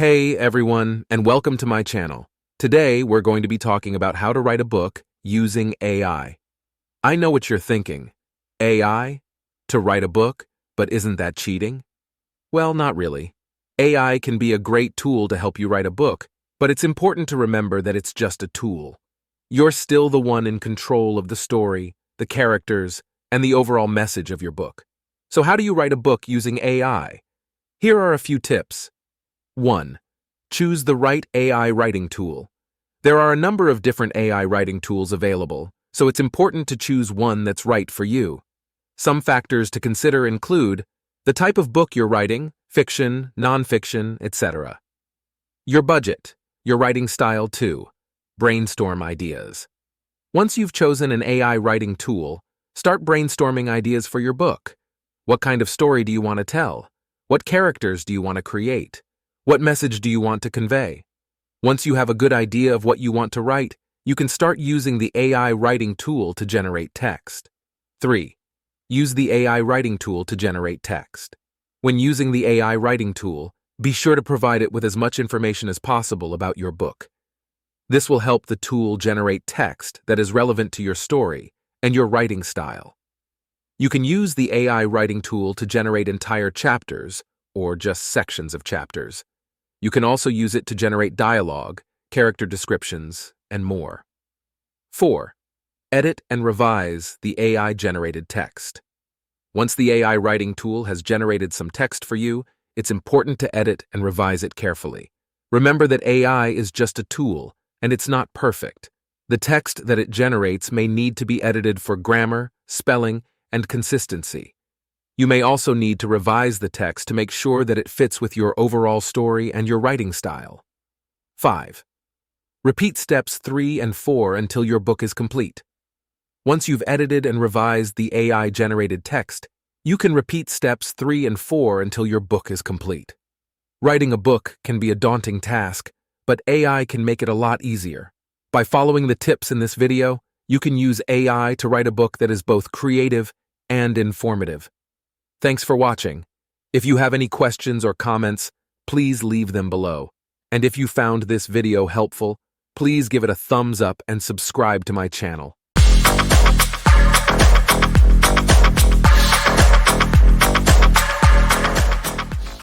Hey everyone, and welcome to my channel. Today we're going to be talking about how to write a book using AI. I know what you're thinking. AI? To write a book? But isn't that cheating? Well, not really. AI can be a great tool to help you write a book, but it's important to remember that it's just a tool. You're still the one in control of the story, the characters, and the overall message of your book. So how do you write a book using AI? Here are a few tips. 1. Choose the right AI writing tool. There are a number of different AI writing tools available, so it's important to choose one that's right for you. Some factors to consider include the type of book you're writing, fiction, nonfiction, etc. Your budget, your writing style too. Brainstorm ideas. Once you've chosen an AI writing tool, start brainstorming ideas for your book. What kind of story do you want to tell? What characters do you want to create? What message do you want to convey? Once you have a good idea of what you want to write, you can start using the AI writing tool to generate text. 3. Use the AI writing tool to generate text. When using the AI writing tool, be sure to provide it with as much information as possible about your book. This will help the tool generate text that is relevant to your story and your writing style. You can use the AI writing tool to generate entire chapters or just sections of chapters. You can also use it to generate dialogue, character descriptions, and more. 4. Edit and revise the AI-generated text. Once the AI writing tool has generated some text for you, it's important to edit and revise it carefully. Remember that AI is just a tool, and it's not perfect. The text that it generates may need to be edited for grammar, spelling, and consistency. You may also need to revise the text to make sure that it fits with your overall story and your writing style. 5. Repeat steps 3 and 4 until your book is complete. Once you've edited and revised the AI-generated text, you can repeat steps 3 and 4 until your book is complete. Writing a book can be a daunting task, but AI can make it a lot easier. By following the tips in this video, you can use AI to write a book that is both creative and informative. Thanks for watching. If you have any questions or comments, please leave them below. And if you found this video helpful, please give it a thumbs up and subscribe to my channel.